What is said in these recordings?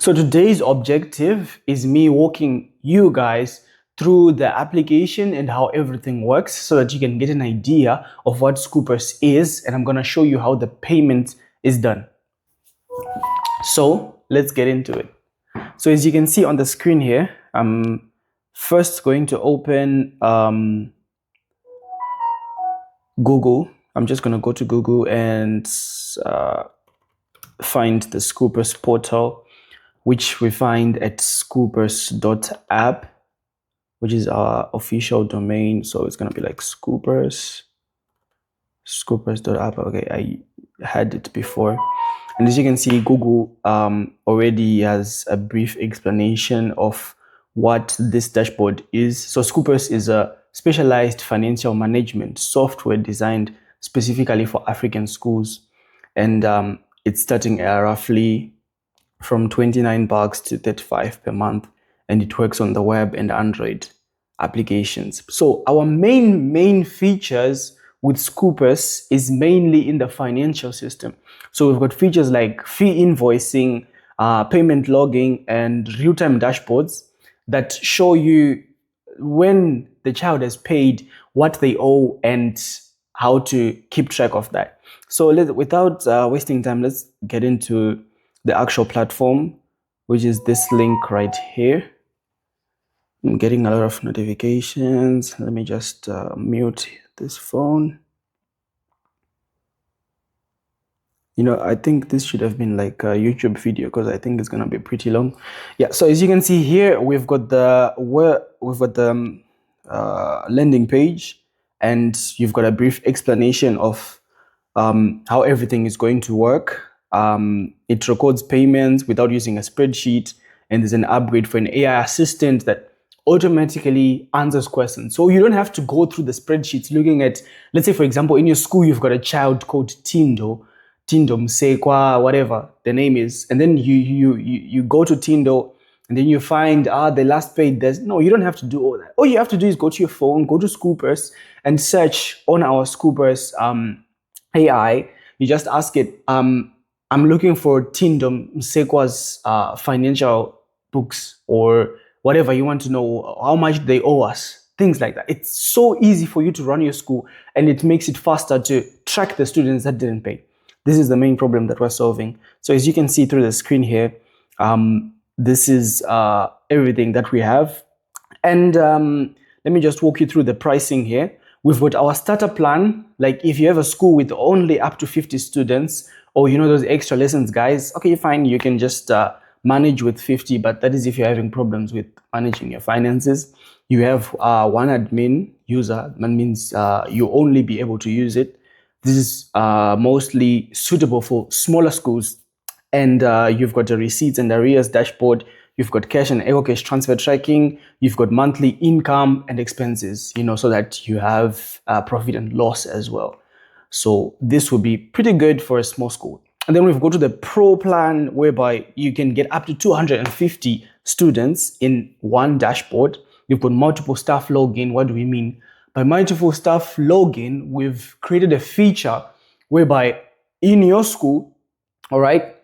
So today's objective is me walking you guys through the application and how everything works so that you can get an idea of what SchoolPurse is, and I'm going to show you how the payment is done. So let's get into it. So as you can see on the screen here, I'm first going to open Google. I'm just going to go to Google and find the SchoolPurse portal, which we find at schoolpurse.app, which is our official domain. So it's going to be like schoolpurse.app. Okay, I had it before. And as you can see, Google already has a brief explanation of what this dashboard is. So SchoolPurse is a specialized financial management software designed specifically for African schools. And it's starting at roughly from $29 to $35 per month, and it works on the web and Android applications. So our main features with SchoolPurse is mainly in the financial system. So we've got features like fee invoicing, payment logging, and real-time dashboards that show you when the child has paid, what they owe, and how to keep track of that. So without wasting time, let's get into the actual platform, which is this link right here. I'm getting a lot of notifications. Let me just mute this phone. You know, I think this should have been like a YouTube video because I think it's gonna be pretty long. Yeah. So as you can see here, we've got the landing page, and you've got a brief explanation of how everything is going to work. It records payments without using a spreadsheet, and there's an upgrade for an AI assistant that automatically answers questions. So you don't have to go through the spreadsheets looking at, let's say, for example, in your school, you've got a child called Tindo Msekwa, whatever the name is. And then you go to Tindo, and then you find, the last page, no, you don't have to do all that. All you have to do is go to your phone, go to SchoolPurse, and search on our SchoolPurse AI. You just ask it, I'm looking for Tindo Msekwa's financial books, or whatever you want to know, how much they owe us, things like that. It's so easy for you to run your school, and it makes it faster to track the students that didn't pay. This is the main problem that we're solving. So as you can see through the screen here, this is everything that we have. And let me just walk you through the pricing here. We've got our starter plan. Like if you have a school with only up to 50 students, or those extra lessons, guys, okay, fine, you can just manage with 50, but that is if you're having problems with managing your finances. You have one admin user. That means you only be able to use it. This is mostly suitable for smaller schools. And you've got a receipts and arrears dashboard. You've got cash and echo cash transfer tracking. You've got monthly income and expenses, so that you have profit and loss as well. So this will be pretty good for a small school. And then we've got to the pro plan, whereby you can get up to 250 students in one dashboard. You've got multiple staff login. What do we mean? By multiple staff login, we've created a feature whereby in your school, all right,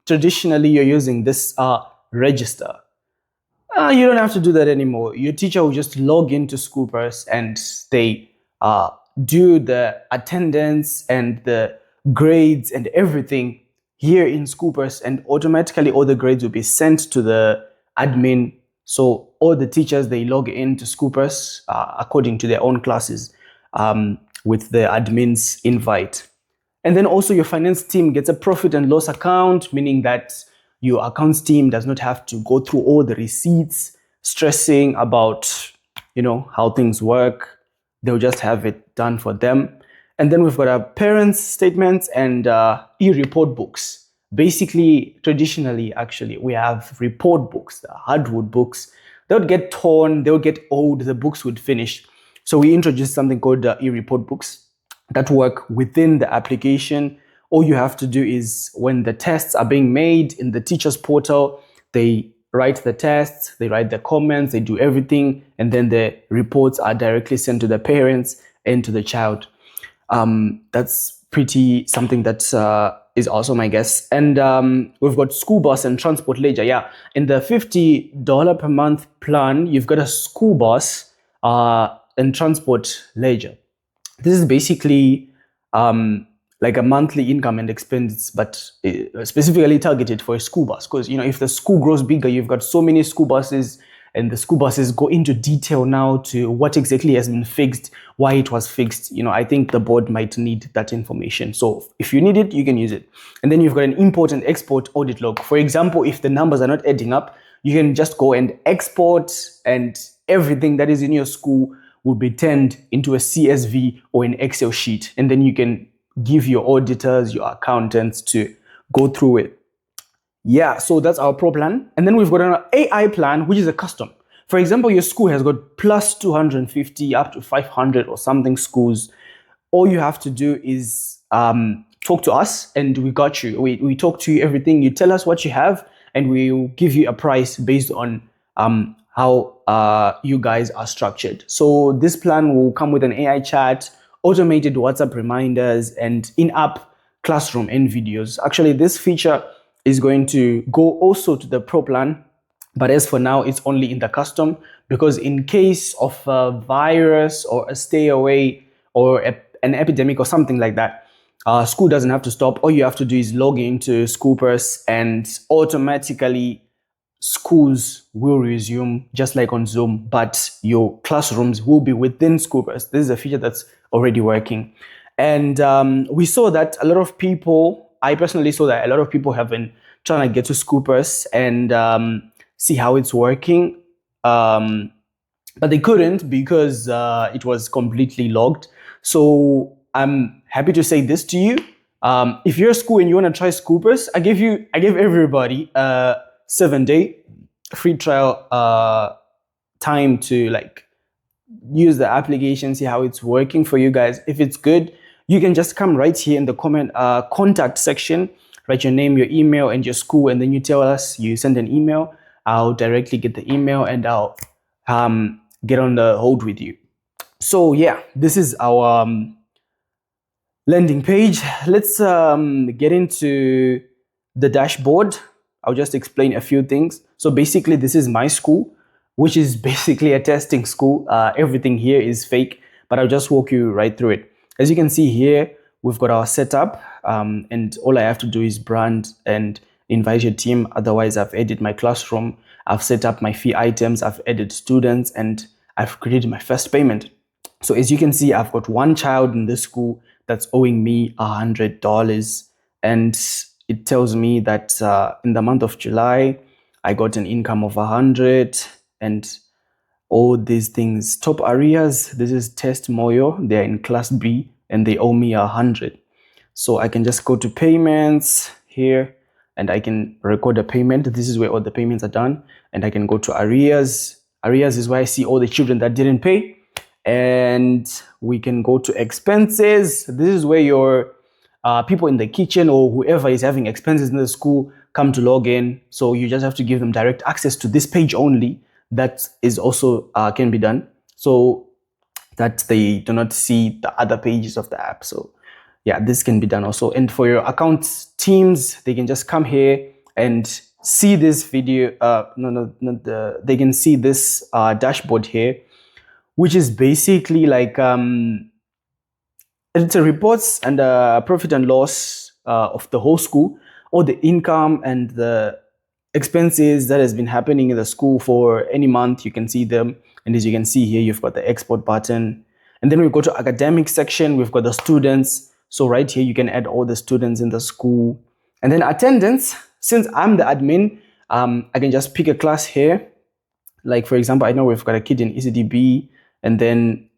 traditionally you're using this register. You don't have to do that anymore. Your teacher will just log into SchoolPurse, and they do the attendance and the grades and everything here in SchoolPurse, and automatically all the grades will be sent to the admin. So all the teachers, they log into SchoolPurse according to their own classes with the admin's invite. And then also your finance team gets a profit and loss account, meaning that your accounts team does not have to go through all the receipts, stressing about, how things work. They'll just have it done for them. And then we've got our parents' statements and e-report books. Basically, traditionally, actually, we have report books, the hardwood books. They would get torn, they would get old, the books would finish. So we introduced something called e-report books that work within the application. All you have to do is, when the tests are being made in the teacher's portal, they write the tests, they write the comments, they do everything, and then the reports are directly sent to the parents and to the child. That's something that's is also my guess. And we've got school bus and transport ledger. Yeah, in the $50 per month plan, you've got a school bus and transport ledger. This is basically like a monthly income and expense, but specifically targeted for a school bus. Because if the school grows bigger, you've got so many school buses, and the school buses go into detail now to what exactly has been fixed, why it was fixed. I think the board might need that information. So if you need it, you can use it. And then you've got an import and export audit log. For example, if the numbers are not adding up, you can just go and export, and everything that is in your school will be turned into a CSV or an Excel sheet. And then you can give your auditors, your accountants to go through it. Yeah, so that's our pro plan. And then we've got an AI plan, which is a custom. For example, your school has got plus 250 up to 500 or something schools. All you have to do is talk to us, and we got you. We talk to you everything. You tell us what you have, and we'll give you a price based on how you guys are structured. So this plan will come with an AI chat, automated WhatsApp reminders, and in-app classroom and videos. Actually, this feature is going to go also to the pro plan, but as for now, it's only in the custom, because in case of a virus or a stay away or an epidemic or something like that, school doesn't have to stop. All you have to do is log into SchoolPurse, and automatically schools will resume just like on Zoom, but your classrooms will be within SchoolPurse. This is a feature that's already working. And we saw that a lot of people, I personally saw that a lot of people have been trying to get to SchoolPurse and see how it's working. But they couldn't because it was completely logged. So I'm happy to say this to you. If you're a school and you want to try SchoolPurse, I gave everybody 7-day free trial time to use the application, see how it's working for you guys. If it's good, you can just come right here in the contact section, write your name, your email, and your school, and then you tell us, you send an email. I'll directly get the email, and I'll get on the hold with you. So yeah, this is our landing page. Let's get into the dashboard. I'll just explain a few things. So basically, this is my school, which is basically a testing school. Everything here is fake, but I'll just walk you right through it. As you can see here, we've got our setup, and all I have to do is brand and invite your team. Otherwise, I've added my classroom, I've set up my fee items, I've added students, and I've created my first payment. So as you can see, I've got one child in this school that's owing me $100, and it tells me that in the month of July, I got an income of 100, and all these things. Top arrears, this is Test Moyo. They're in class B and they owe me 100. So I can just go to payments here and I can record a payment. This is where all the payments are done. And I can go to arrears. Arrears is where I see all the children that didn't pay. And we can go to expenses. This is where your people in the kitchen or whoever is having expenses in the school come to log in. So you just have to give them direct access to this page only. That is also can be done so that they do not see the other pages of the app. So yeah, this can be done also. And for your account teams, they can just come here and see this video. They can see this dashboard here, which is basically like it's a reports and profit and loss of the whole school, all the income and the expenses that has been happening in the school for any month. You can see them, and as you can see here, you've got the export button, and then we go to academic section. We've got the students. So right here you can add all the students in the school, and then attendance. Since I'm the admin, I can just pick a class here. Like for example, I know we've got a kid in ECDB, and then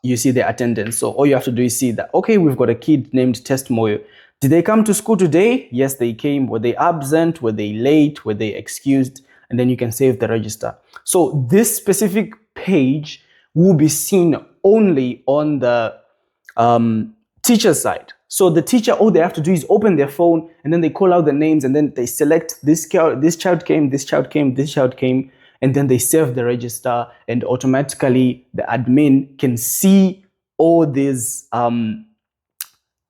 you see the attendance. So all you have to do is see that, okay, we've got a kid named Test Moyo. Did they come to school today? Yes, they came. Were they absent? Were they late? Were they excused? And then you can save the register. So this specific page will be seen only on the teacher side. So the teacher, all they have to do is open their phone, and then they call out the names, and then they select this child came, this child came, this child came, and then they save the register, and automatically the admin can see all these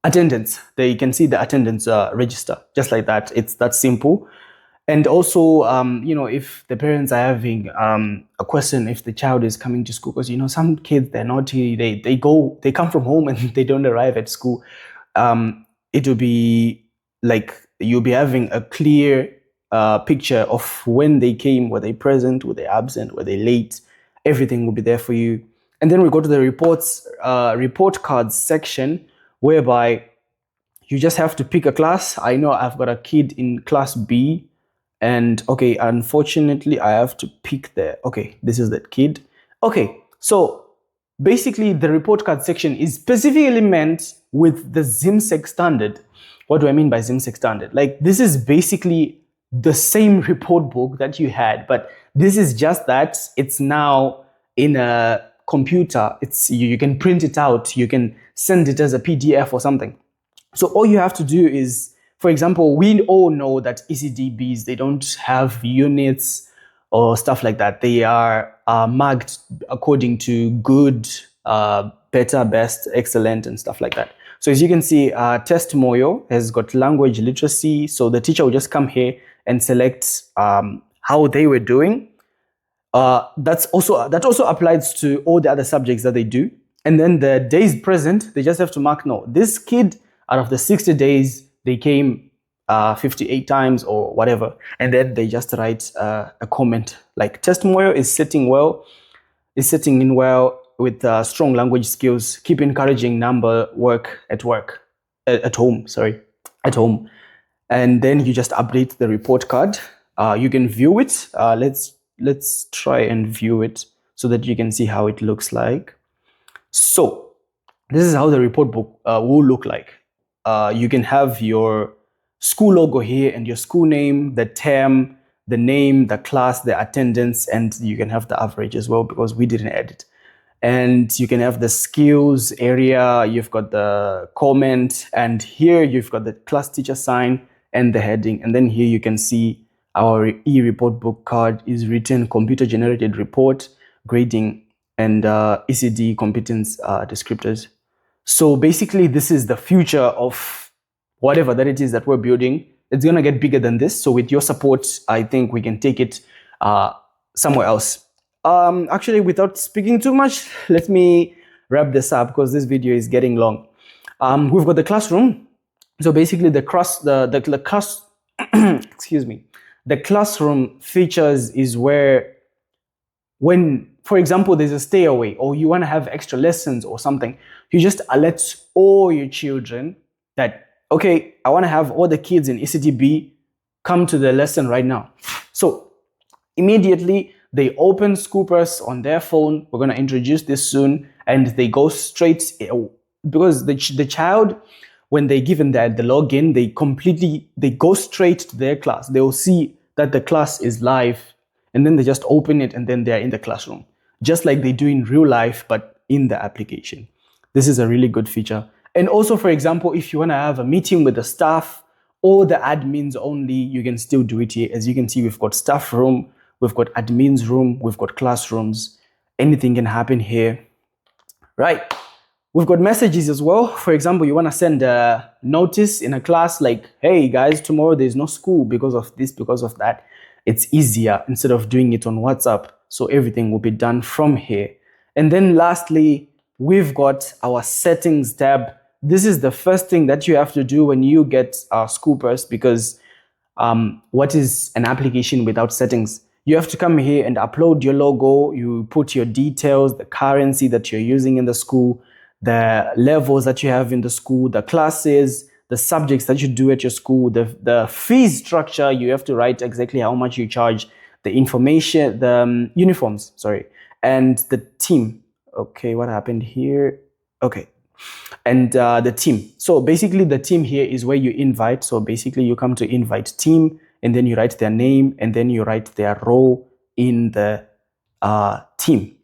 attendance. They can see the attendance register, just like that. It's that simple. And also, if the parents are having a question, if the child is coming to school, because some kids, they're naughty, they come from home and they don't arrive at school. It will be like you'll be having a clear picture of when they came, were they present, were they absent, were they late. Everything will be there for you. And then we go to the report cards section, whereby you just have to pick a class. I know I've got a kid in class B, and okay, unfortunately, I have to pick okay, this is that kid. Okay, so basically, the report card section is specifically meant with the ZIMSEC standard. What do I mean by ZIMSEC standard? Like, this is basically the same report book that you had, but this is just that it's now in a computer. You can print it out, you can send it as a PDF or something. So all you have to do is, for example, we all know that ECDBs, they don't have units or stuff like that. They are marked according to good, better, best, excellent, and stuff like that. So as you can see, Testimonial has got language literacy. So the teacher will just come here and select how they were doing. That also applies to all the other subjects that they do. And then the days present, they just have to mark, no, this kid, out of the 60 days, they came 58 times or whatever. And then they just write a comment like, Testimonial is sitting in well with strong language skills, keep encouraging number work at home. And then you just update the report card. You can view it. Let's try and view it so that you can see how it looks like. So this is how the report book will look like. You can have your school logo here and your school name, the term, the name, the class, the attendance, and you can have the average as well because we didn't edit. And you can have the skills area, you've got the comment, and here you've got the class teacher sign and the heading. And then here you can see our e-report book card is written computer generated report, grading, and ECD competence descriptors. So basically, this is the future of whatever that it is that we're building. It's going to get bigger than this. So with your support, I think we can take it somewhere else. Actually, without speaking too much, let me wrap this up because this video is getting long. We've got the classroom. So basically, the classroom features is where, when, for example, there's a stay away or you want to have extra lessons or something, you just alert all your children that, okay, I want to have all the kids in ECTB come to the lesson right now. So immediately they open SchoolPurse on their phone. We're going to introduce this soon, and they go straight, because the child, when they given the login, they go straight to their class. They will see that the class is live, and then they just open it, and then they're in the classroom, just like they do in real life, but in the application. This is a really good feature. And also, for example, if you want to have a meeting with the staff or the admins only, you can still do it here. As you can see, we've got staff room, we've got admins room, we've got classrooms. Anything can happen here, right? We've got messages as well. For example, you want to send a notice in a class like, hey guys, tomorrow there's no school because of this, because of that. It's easier instead of doing it on WhatsApp. So everything will be done from here. And then lastly, we've got our settings tab. This is the first thing that you have to do when you get SchoolPurse, because what is an application without settings? You have to come here and upload your logo. You put your details, the currency that you're using in the school, the levels that you have in the school, the classes, the subjects that you do at your school, the fee structure. You have to write exactly how much you charge, the information, the uniforms, sorry, and the team. Okay, what happened here? Okay, and the team. So basically the team here is where you invite. So basically you come to invite team, and then you write their name, and then you write their role in the team.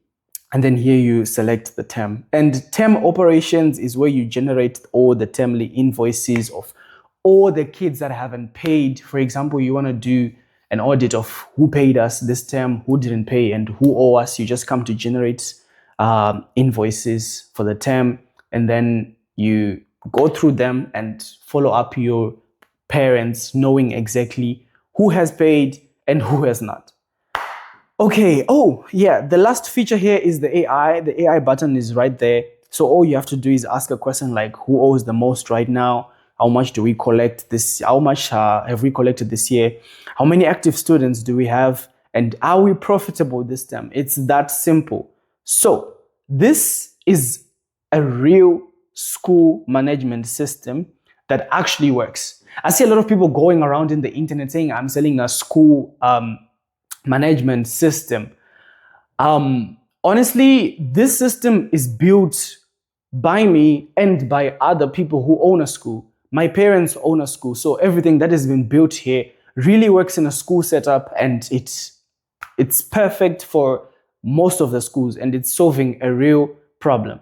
And then here you select the term. And term operations is where you generate all the termly invoices of all the kids that haven't paid. For example, you want to do an audit of who paid us this term, who didn't pay, and who owe us. You just come to generate invoices for the term, and then you go through them and follow up your parents, knowing exactly who has paid and who has not. Okay, oh yeah, the last feature here is the AI. The AI button is right there. So all you have to do is ask a question like, who owes the most right now? How much do we collect this? How much have we collected this year? How many active students do we have? And are we profitable this term? It's that simple. So this is a real school management system that actually works. I see a lot of people going around in the internet saying, I'm selling a school management system. Honestly, this system is built by me and by other people who own a school. My parents own a school, so everything that has been built here really works in a school setup, and it's perfect for most of the schools, and it's solving a real problem.